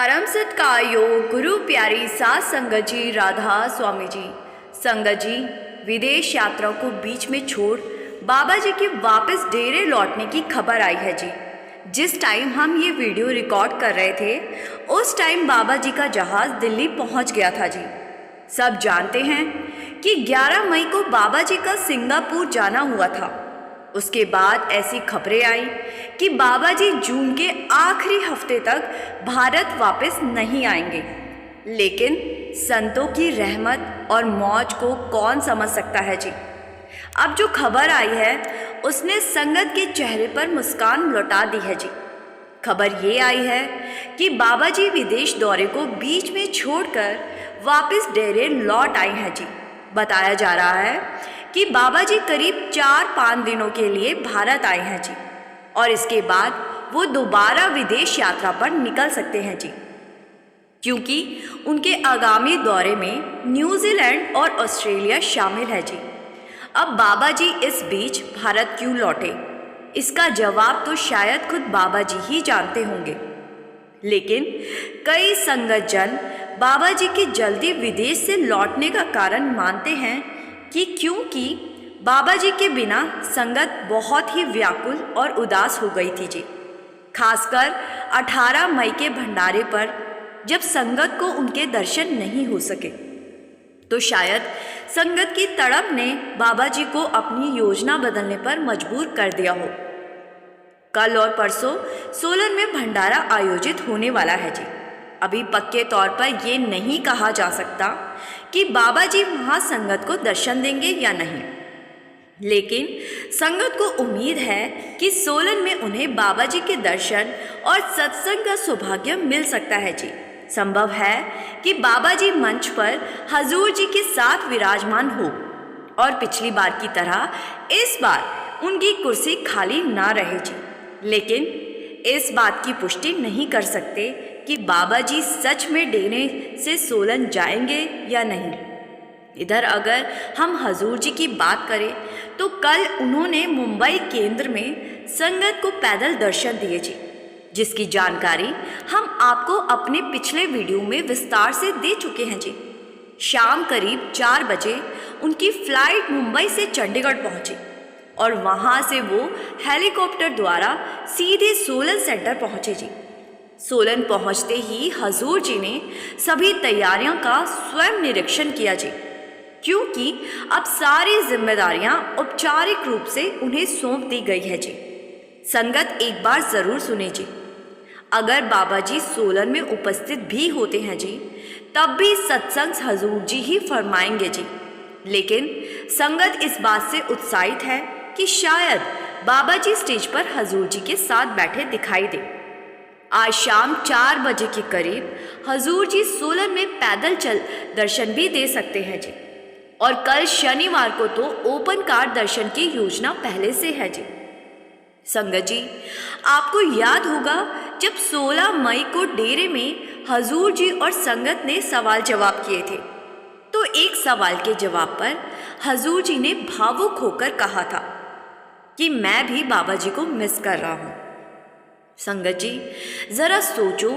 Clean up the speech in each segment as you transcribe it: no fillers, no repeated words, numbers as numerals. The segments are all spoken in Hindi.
परम सत्कार्यो गुरु प्यारी सात संगत जी राधा स्वामी जी। संगत जी, विदेश यात्रा को बीच में छोड़ बाबा जी के वापस डेरे लौटने की खबर आई है जी। जिस टाइम हम ये वीडियो रिकॉर्ड कर रहे थे उस टाइम बाबा जी का जहाज़ दिल्ली पहुंच गया था जी। सब जानते हैं कि 11 मई को बाबा जी का सिंगापुर जाना हुआ था। उसके बाद ऐसी खबरें आई कि बाबा जी जून के आखिरी हफ्ते तक भारत वापस नहीं आएंगे। लेकिन संतों की रहमत और मौज को कौन समझ सकता है जी। अब जो खबर आई है उसने संगत के चेहरे पर मुस्कान लौटा दी है जी। खबर ये आई है कि बाबा जी विदेश दौरे को बीच में छोड़कर वापस डेरे लौट आए हैं जी। बताया जा रहा है कि बाबा जी करीब 4-5 दिनों के लिए भारत आए हैं जी और इसके बाद वो दोबारा विदेश यात्रा पर निकल सकते हैं जी, क्योंकि उनके आगामी दौरे में न्यूजीलैंड और ऑस्ट्रेलिया शामिल है जी। अब बाबा जी इस बीच भारत क्यों लौटे, इसका जवाब तो शायद खुद बाबा जी ही जानते होंगे। लेकिन कई संगत जन बाबा जी के जल्दी विदेश से लौटने का कारण मानते हैं कि क्योंकि बाबा जी के बिना संगत बहुत ही व्याकुल और उदास हो गई थी जी। खासकर 18 मई के भंडारे पर जब संगत को उनके दर्शन नहीं हो सके तो शायद संगत की तड़प ने बाबा जी को अपनी योजना बदलने पर मजबूर कर दिया हो। कल और परसों सोलन में भंडारा आयोजित होने वाला है जी। अभी पक्के तौर पर यह नहीं कहा जा सकता कि बाबा जी वहां संगत को दर्शन देंगे या नहीं, लेकिन संगत को उम्मीद है कि सोलन में उन्हें बाबा जी के दर्शन और सत्संग का सौभाग्य मिल सकता है जी। संभव है कि बाबा जी मंच पर हजूर जी के साथ विराजमान हो और पिछली बार की तरह इस बार उनकी कुर्सी खाली ना रहे जी। लेकिन इस बात की पुष्टि नहीं कर सकते कि बाबा जी सच में डेरे से सोलन जाएंगे या नहीं। इधर अगर हम हजूर जी की बात करें तो कल उन्होंने मुंबई केंद्र में संगत को पैदल दर्शन दिए जी, जिसकी जानकारी हम आपको अपने पिछले वीडियो में विस्तार से दे चुके हैं जी। शाम करीब 4 बजे उनकी फ्लाइट मुंबई से चंडीगढ़ पहुंची और वहां से वो हेलीकॉप्टर द्वारा सीधे सोलन सेंटर पहुंचे जी। सोलन पहुंचते ही हजूर जी ने सभी तैयारियों का स्वयं निरीक्षण किया जी, क्योंकि अब सारी जिम्मेदारियां औपचारिक रूप से उन्हें सौंप दी गई है जी। संगत एक बार जरूर सुने जी, अगर बाबा जी सोलन में उपस्थित भी होते हैं जी तब भी सत्संग हजूर जी ही फरमाएंगे जी। लेकिन संगत इस बात से उत्साहित है कि शायद बाबा जी स्टेज पर हजूर जी के साथ बैठे दिखाई दे। आज शाम 4 बजे के करीब हजूर जी सोलन में पैदल चल दर्शन भी दे सकते हैं जी। और कल शनिवार को तो ओपन कार दर्शन की योजना पहले से है जी। संगत जी, आपको याद होगा जब 16 मई को डेरे में हजूर जी और संगत ने सवाल जवाब किए थे, तो एक सवाल के जवाब पर हजूर जी ने भावुक होकर कहा था कि मैं भी बाबा जी को मिस कर रहा हूँ। संगत जी, ज़रा सोचो,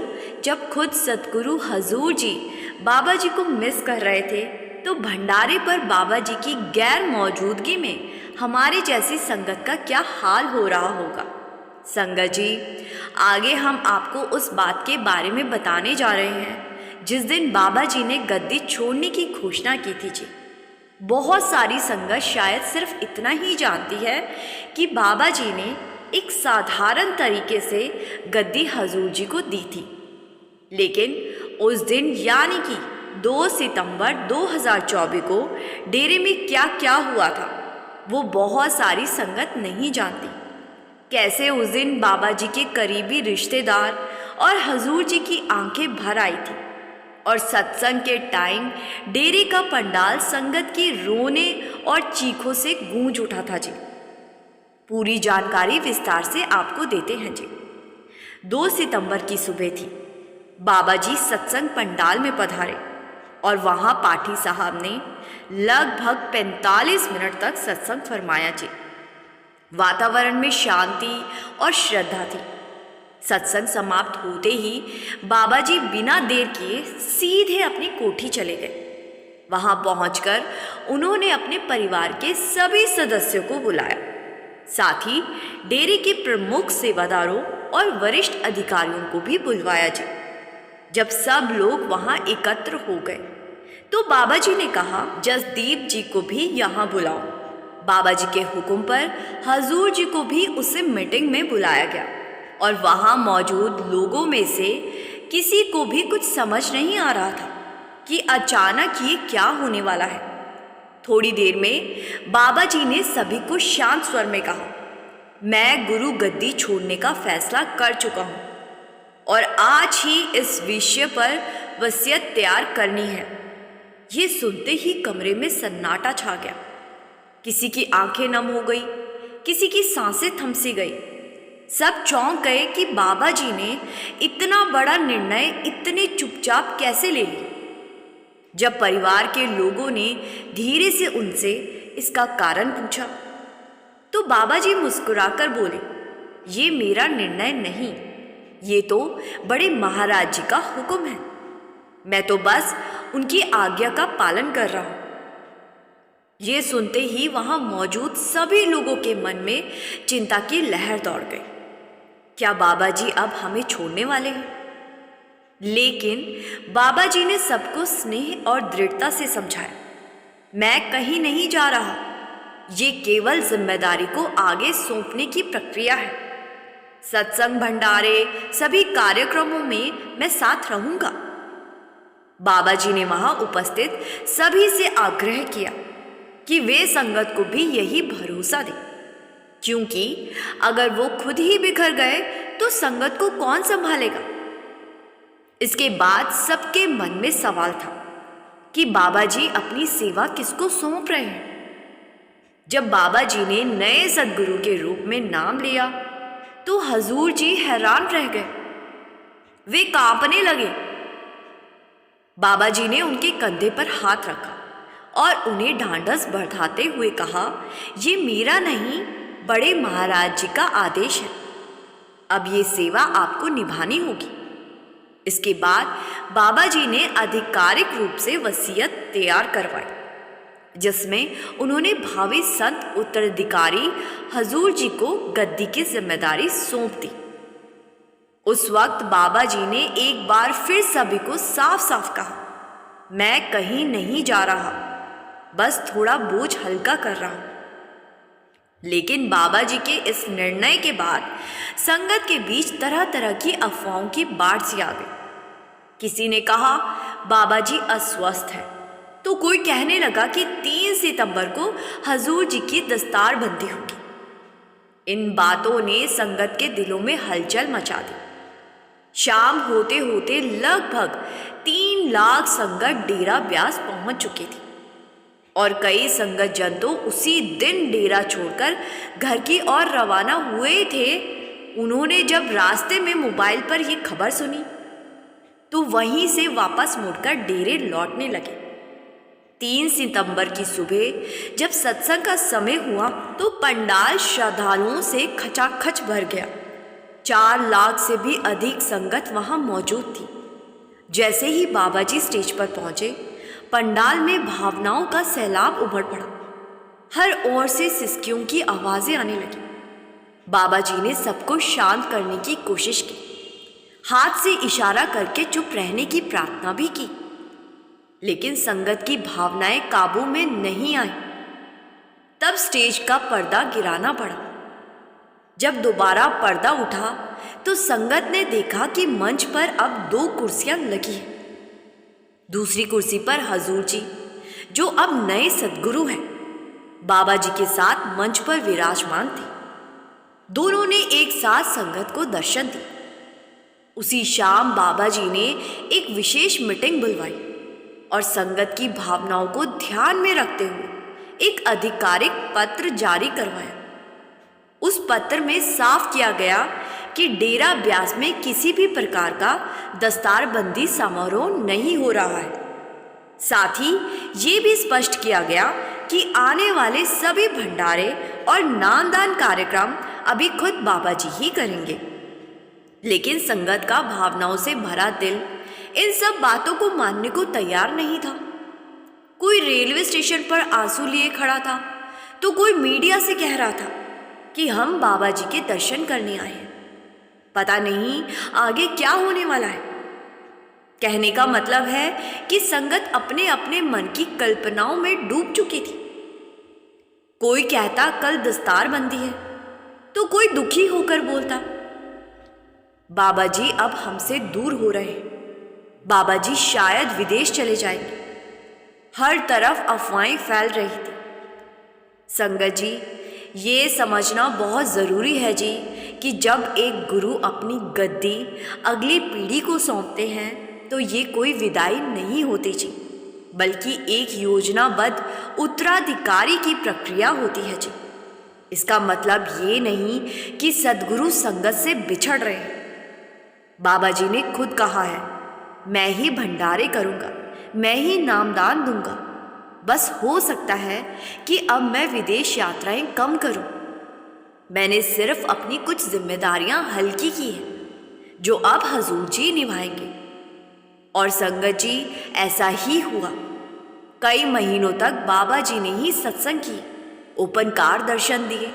जब खुद सतगुरु हजूर जी बाबा जी को मिस कर रहे थे तो भंडारे पर बाबा जी की गैर मौजूदगी में हमारे जैसी संगत का क्या हाल हो रहा होगा। संगत जी, आगे हम आपको उस बात के बारे में बताने जा रहे हैं जिस दिन बाबा जी ने गद्दी छोड़ने की घोषणा की थी जी। बहुत सारी संगत शायद सिर्फ इतना ही जानती है कि बाबा जी ने एक साधारण तरीके से गद्दी हजूर जी को दी थी, लेकिन उस दिन यानी कि 2 सितंबर 2024 को डेरे में क्या क्या हुआ था वो बहुत सारी संगत नहीं जानती। कैसे उस दिन बाबा जी के करीबी रिश्तेदार और हजूर जी की आंखें भर आई थी और सत्संग के टाइम डेरे का पंडाल संगत की रोने और चीखों से गूंज उठा था जी। पूरी जानकारी विस्तार से आपको देते हैं जी। 2 सितंबर की सुबह थी। बाबा जी सत्संग पंडाल में पधारे और वहां पाठी साहब ने लगभग 45 मिनट तक सत्संग फरमाया जी। वातावरण में शांति और श्रद्धा थी। सत्संग समाप्त होते ही बाबा जी बिना देर किए सीधे अपनी कोठी चले गए। वहां पहुंचकर उन्होंने अपने परिवार के सभी सदस्यों को बुलाया, साथ ही डेरे के प्रमुख सेवादारों और वरिष्ठ अधिकारियों को भी बुलवाया जी। जब सब लोग वहां एकत्र हो गए तो बाबा जी ने कहा, जसदीप जी को भी यहाँ बुलाओ। बाबा जी के हुक्म पर हजूर जी को भी उसे मीटिंग में बुलाया गया और वहां मौजूद लोगों में से किसी को भी कुछ समझ नहीं आ रहा था कि अचानक ये क्या होने वाला है। थोड़ी देर में बाबा जी ने सभी को शांत स्वर में कहा, मैं गुरु गद्दी छोड़ने का फैसला कर चुका हूँ और आज ही इस विषय पर वसीयत तैयार करनी है। ये सुनते ही कमरे में सन्नाटा छा गया। किसी की आंखें नम हो गई, किसी की सांसें थम सी गई। सब चौंक गए कि बाबा जी ने इतना बड़ा निर्णय इतने चुपचाप कैसे ले लिया। जब परिवार के लोगों ने धीरे से उनसे इसका कारण पूछा तो बाबा जी मुस्कुराकर बोले, ये मेरा निर्णय नहीं, ये तो बड़े महाराज जी का हुक्म है। मैं तो बस उनकी आज्ञा का पालन कर रहा हूं। ये सुनते ही वहां मौजूद सभी लोगों के मन में चिंता की लहर दौड़ गई। क्या बाबा जी अब हमें छोड़ने वाले हैं? लेकिन बाबा जी ने सबको स्नेह और दृढ़ता से समझाया, मैं कहीं नहीं जा रहा, ये केवल जिम्मेदारी को आगे सौंपने की प्रक्रिया है। सत्संग, भंडारे, सभी कार्यक्रमों में मैं साथ रहूंगा। बाबा जी ने वहां उपस्थित सभी से आग्रह किया कि वे संगत को भी यही भरोसा दें, क्योंकि अगर वो खुद ही बिखर गए तो संगत को कौन संभालेगा। इसके बाद सबके मन में सवाल था कि बाबा जी अपनी सेवा किसको सौंप रहे हैं। जब बाबा जी ने नए सद्गुरु के रूप में नाम लिया तो हजूर जी हैरान रह गए। वे कांपने लगे। बाबा जी ने उनके कंधे पर हाथ रखा और उन्हें ढांढस बढ़ाते हुए कहा, ये मेरा नहीं, बड़े महाराज जी का आदेश है। अब ये सेवा आपको निभानी होगी। इसके बाद बाबा जी ने आधिकारिक रूप से वसीयत तैयार करवाई, जिसमें उन्होंने भावी संत उत्तराधिकारी हजूर जी को गद्दी की जिम्मेदारी सौंप दी। उस वक्त बाबा जी ने एक बार फिर सभी को साफ साफ कहा, मैं कहीं नहीं जा रहा, बस थोड़ा बोझ हल्का कर रहा हूं। लेकिन बाबा जी के इस निर्णय के बाद संगत के बीच तरह तरह की अफवाहों की बाढ़ सी आ गई। किसी ने कहा बाबा जी अस्वस्थ है, तो कोई कहने लगा कि 3 सितंबर को हजूर जी की दस्तार बंदी होगी। इन बातों ने संगत के दिलों में हलचल मचा दी। शाम होते होते लगभग 3 लाख संगत डेरा ब्यास पहुंच चुके थे और कई संगत जन तो उसी दिन डेरा छोड़कर घर की ओर रवाना हुए थे। उन्होंने जब रास्ते में मोबाइल पर यह खबर सुनी तो वहीं से वापस मुड़कर डेरे लौटने लगे। 3 सितंबर की सुबह जब सत्संग का समय हुआ तो पंडाल श्रद्धालुओं से खचाखच भर गया। 4 लाख से भी अधिक संगत वहां मौजूद थी। जैसे ही बाबा जी स्टेज पर पहुंचे, पंडाल में भावनाओं का सैलाब उमड़ पड़ा। हर ओर से सिसकियों की आवाजें आने लगी। बाबा जी ने सबको शांत करने की कोशिश की, हाथ से इशारा करके चुप रहने की प्रार्थना भी की, लेकिन संगत की भावनाएं काबू में नहीं आई। तब स्टेज का पर्दा गिराना पड़ा। जब दोबारा पर्दा उठा तो संगत ने देखा कि मंच पर अब 2 कुर्सियां लगी हैं। दूसरी कुर्सी पर हजूर जी, जो अब नए सद्गुरु हैं, बाबा जी के साथ मंच पर विराजमान थे। दोनों ने एक साथ संगत को दर्शन दिया। उसी शाम बाबा जी ने एक विशेष मीटिंग बुलवाई और संगत की भावनाओं को ध्यान में रखते हुए एक आधिकारिक पत्र जारी करवाया। उस पत्र में साफ किया गया कि डेरा ब्यास में किसी भी प्रकार का दस्तारबंदी समारोह नहीं हो रहा है। साथ ही ये भी स्पष्ट किया गया कि आने वाले सभी भंडारे और नामदान कार्यक्रम अभी खुद बाबा जी ही करेंगे। लेकिन संगत का भावनाओं से भरा दिल इन सब बातों को मानने को तैयार नहीं था। कोई रेलवे स्टेशन पर आंसू लिए खड़ा था, तो कोई मीडिया से कह रहा था कि हम बाबा जी के दर्शन करने आए हैं, पता नहीं आगे क्या होने वाला है। कहने का मतलब है कि संगत अपने अपने मन की कल्पनाओं में डूब चुकी थी। कोई कहता कल दस्तार बंदी है, तो कोई दुखी होकर बोलता बाबा जी अब हमसे दूर हो रहे हैं, बाबा जी शायद विदेश चले जाएंगे। हर तरफ अफवाहें फैल रही थी। संगत जी, ये समझना बहुत ज़रूरी है जी कि जब एक गुरु अपनी गद्दी अगली पीढ़ी को सौंपते हैं तो ये कोई विदाई नहीं होती जी, बल्कि एक योजनाबद्ध उत्तराधिकारी की प्रक्रिया होती है जी। इसका मतलब ये नहीं कि सद्गुरु संगत से बिछड़ रहे हैं। बाबा जी ने खुद कहा है, मैं ही भंडारे करूँगा, मैं ही नामदान दूंगा। बस हो सकता है कि अब मैं विदेश यात्राएं कम करूं। मैंने सिर्फ अपनी कुछ जिम्मेदारियां हल्की की हैं, जो अब हजूर जी निभाएंगे। और संगत जी, ऐसा ही हुआ। कई महीनों तक बाबा जी ने ही सत्संग की, ओपनकार दर्शन दिए।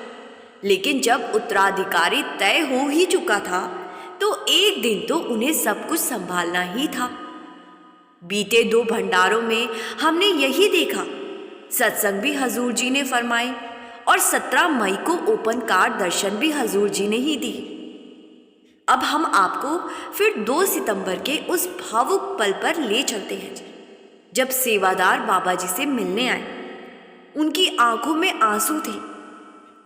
लेकिन जब उत्तराधिकारी तय हो ही चुका था, तो एक दिन तो उन्हें सब कुछ संभालना ही था। बीते 2 भंडारों में हमने यही देखा। सत्संग भी हजूर जी ने फरमाए और 17 मई को ओपनकार दर्शन भी हजूर जी ने ही दिए। अब हम आपको फिर 2 सितंबर के उस भावुक पल पर ले चलते हैं, जब सेवादार बाबा जी से मिलने आए। उनकी आंखों में आंसू थे,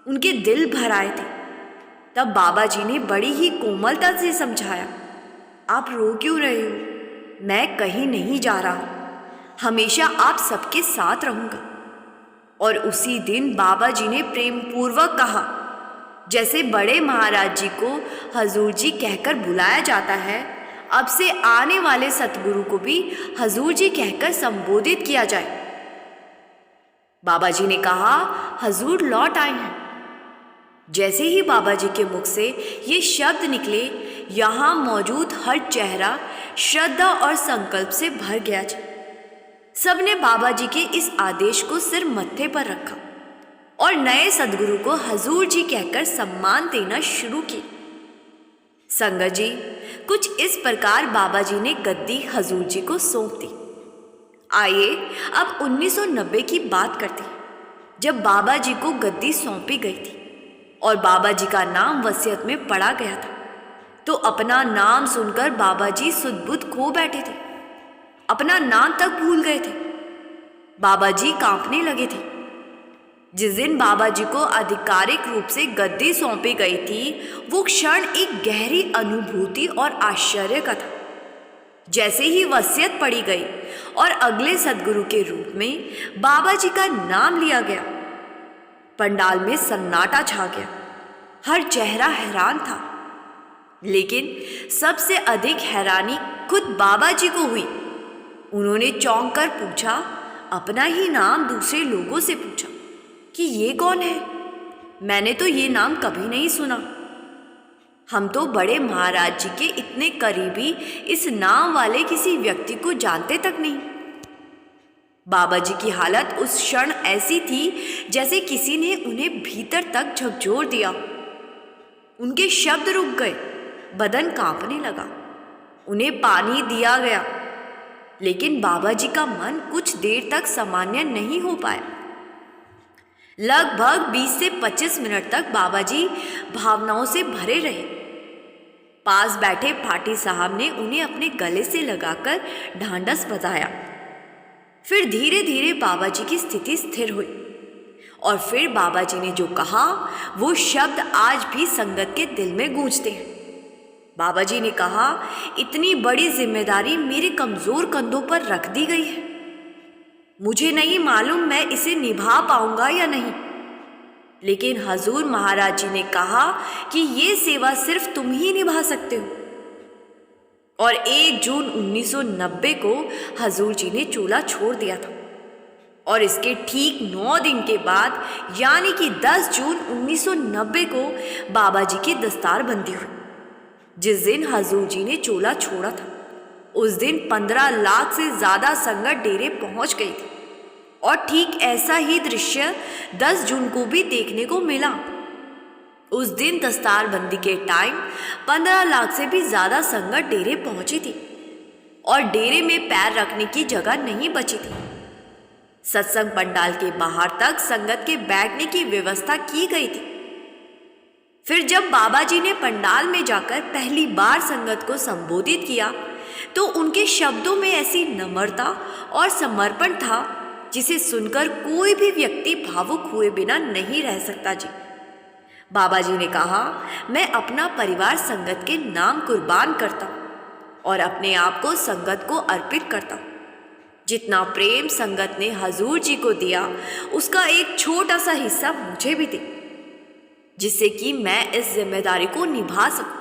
उनके दिल भर आए थे। तब बाबा जी ने बड़ी ही कोमलता से समझाया, आप रो क्यों रहे हो? मैं कहीं नहीं जा रहा हूँ, हमेशा आप सबके साथ रहूँगा। और उसी दिन बाबा जी ने प्रेम पूर्वक कहा, जैसे बड़े महाराज जी को हजूर जी कहकर बुलाया जाता है, अब से आने वाले सतगुरु को भी हजूर जी कहकर संबोधित किया जाए। बाबा जी ने कहा, हजूर लौट आए हैं। जैसे ही बाबा जी के मुख से ये शब्द निकले, यहाँ मौजूद हर चेहरा श्रद्धा और संकल्प से भर गया। सबने बाबा जी के इस आदेश को सिर मत्थे पर रखा और नए सद्गुरु को हजूर जी कहकर सम्मान देना शुरू की। संगत जी, कुछ इस प्रकार बाबा जी ने गद्दी हजूर जी को सौंप दी। आइए अब 1990 की बात करते हैं, जब बाबा जी को गद्दी सौंपी गई थी और बाबा जी का नाम वसीयत में पढ़ा गया था। तो अपना नाम सुनकर बाबा जी सुध-बुध खो बैठे थे, अपना नाम तक भूल गए थे। बाबा जी कांपने लगे थे। जिस दिन बाबा जी को आधिकारिक रूप से गद्दी सौंपी गई थी, वो क्षण एक गहरी अनुभूति और आश्चर्य का था। जैसे ही वसीयत पढ़ी गई और अगले सद्गुरु के रूप में बाबा जी का नाम लिया गया, पंडाल में सन्नाटा छा गया। हर चेहरा हैरान था, लेकिन सबसे अधिक हैरानी खुद बाबा जी को हुई। उन्होंने चौंक कर पूछा, अपना ही नाम दूसरे लोगों से पूछा कि ये कौन है? मैंने तो ये नाम कभी नहीं सुना। हम तो बड़े महाराज जी के इतने करीबी इस नाम वाले किसी व्यक्ति को जानते तक नहीं। बाबा जी की हालत उस क्षण ऐसी थी जैसे किसी ने उन्हें भीतर तक झकझोर दिया। उनके शब्द रुक गए, बदन कांपने लगा। उन्हें पानी दिया गया, लेकिन बाबा जी का मन कुछ देर तक सामान्य नहीं हो पाया। लगभग 20 से 25 मिनट तक बाबा जी भावनाओं से भरे रहे। पास बैठे पाठी साहब ने उन्हें अपने गले से लगाकर ढांढस बंधाया। फिर धीरे धीरे बाबा जी की स्थिति स्थिर हुई और फिर बाबा जी ने जो कहा वो शब्द आज भी संगत के दिल में गूंजते हैं। बाबा जी ने कहा, इतनी बड़ी जिम्मेदारी मेरे कमजोर कंधों पर रख दी गई है। मुझे नहीं मालूम मैं इसे निभा पाऊंगा या नहीं, लेकिन हजूर महाराज जी ने कहा कि ये सेवा सिर्फ तुम ही निभा सकते हो। और 1 जून 1990 को हजूर जी ने चूल्हा छोड़ दिया था और इसके ठीक 9 दिन के बाद यानी कि 10 जून 1990 को बाबा जी की दस्तार बंदी हुई। जिस दिन हजूर जी ने चोला छोड़ा था उस दिन 15 लाख से ज्यादा संगत डेरे पहुंच गई थी। और ठीक ऐसा ही दृश्य 10 जून को भी देखने को मिला। उस दिन दस्तारबंदी के टाइम 15 लाख से भी ज्यादा संगत डेरे पहुंची थी और डेरे में पैर रखने की जगह नहीं बची थी। सत्संग पंडाल के बाहर तक संगत के बैठने की व्यवस्था की गई थी। फिर जब बाबा जी ने पंडाल में जाकर पहली बार संगत को संबोधित किया तो उनके शब्दों में ऐसी नम्रता और समर्पण था जिसे सुनकर कोई भी व्यक्ति भावुक हुए बिना नहीं रह सकता जी। बाबा जी ने कहा, मैं अपना परिवार संगत के नाम कुर्बान करता हूँ और अपने आप को संगत को अर्पित करता हूँ। जितना प्रेम संगत ने हजूर जी को दिया उसका एक छोटा सा हिस्सा मुझे भी दे, जिससे कि मैं इस जिम्मेदारी को निभा सकूं।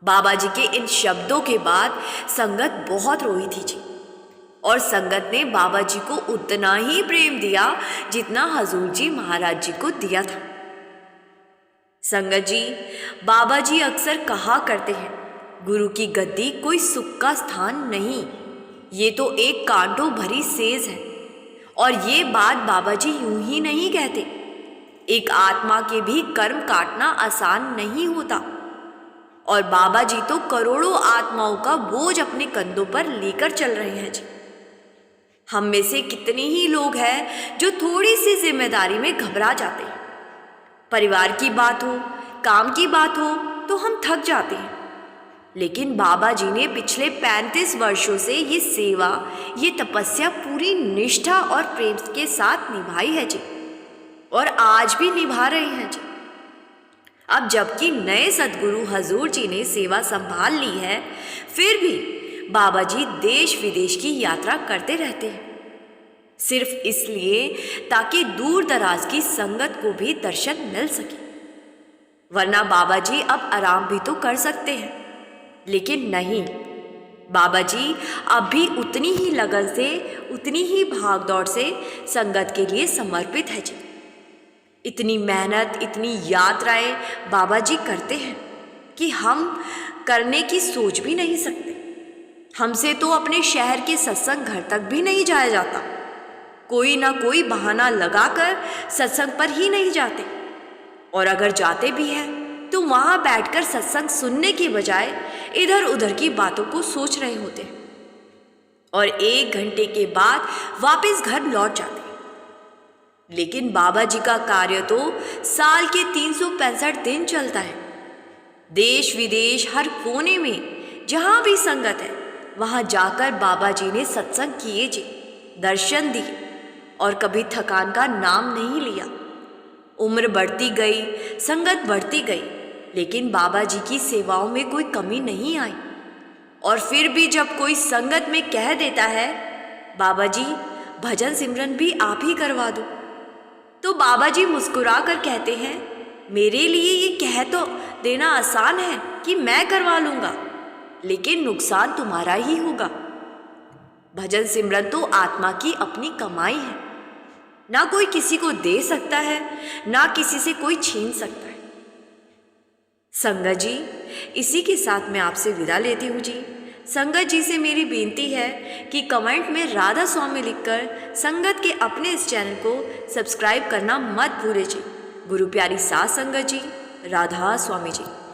बाबा जी के इन शब्दों के बाद संगत बहुत रोई थी जी और संगत ने बाबा जी को उतना ही प्रेम दिया जितना हजूर जी महाराज जी को दिया था। संगत जी, बाबा जी अक्सर कहा करते हैं, गुरु की गद्दी कोई सुख का स्थान नहीं, ये तो एक कांटों भरी सेज है। और ये बात बाबा जी यूं ही नहीं कहते। एक आत्मा के भी कर्म काटना आसान नहीं होता और बाबा जी तो करोड़ों आत्माओं का बोझ अपने कंधों पर लेकर चल रहे हैं जी। हम में से कितने ही लोग हैं जो थोड़ी सी जिम्मेदारी में घबरा जाते हैं। परिवार की बात हो, काम की बात हो तो हम थक जाते हैं। लेकिन बाबा जी ने पिछले 35 वर्षों से ये सेवा, ये तपस्या पूरी निष्ठा और प्रेम के साथ निभाई है जी और आज भी निभा रहे हैं जी। अब जबकि नए सद्गुरु हजूर जी ने सेवा संभाल ली है, फिर भी बाबा जी देश विदेश की यात्रा करते रहते हैं, सिर्फ इसलिए ताकि दूर दराज की संगत को भी दर्शन मिल सके। वरना बाबा जी अब आराम भी तो कर सकते हैं, लेकिन नहीं, बाबा जी अब भी उतनी ही लगन से, उतनी ही भागदौड़ से संगत के लिए समर्पित है जी। इतनी मेहनत, इतनी यात्राएं बाबा जी करते हैं कि हम करने की सोच भी नहीं सकते। हमसे तो अपने शहर के सत्संग घर तक भी नहीं जाया जाता। कोई ना कोई बहाना लगाकर सत्संग पर ही नहीं जाते और अगर जाते भी हैं तो वहाँ बैठकर सत्संग सुनने की बजाय इधर उधर की बातों को सोच रहे होते हैं और 1 घंटे के बाद वापस घर लौट जाते हैं। लेकिन बाबा जी का कार्य तो साल के 365 दिन चलता है। देश विदेश हर कोने में जहाँ भी संगत है वहाँ जाकर बाबा जी ने सत्संग किए जी, दर्शन दिए और कभी थकान का नाम नहीं लिया। उम्र बढ़ती गई, संगत बढ़ती गई, लेकिन बाबा जी की सेवाओं में कोई कमी नहीं आई। और फिर भी जब कोई संगत में कह देता है, बाबा जी भजन सिमरन भी आप ही करवा दो, तो बाबा जी मुस्कुरा कर कहते हैं, मेरे लिए ये कह तो देना आसान है कि मैं करवा लूँगा, लेकिन नुकसान तुम्हारा ही होगा। भजन सिमरन तो आत्मा की अपनी कमाई है, ना कोई किसी को दे सकता है, ना किसी से कोई छीन सकता है। संगत जी, इसी के साथ मैं आपसे विदा लेती हूँ जी। संगत जी से मेरी बेनती है कि कमेंट में राधा स्वामी लिखकर संगत के अपने इस चैनल को सब्सक्राइब करना मत भूलें जी। गुरु प्यारी सात संगत जी, राधा स्वामी जी।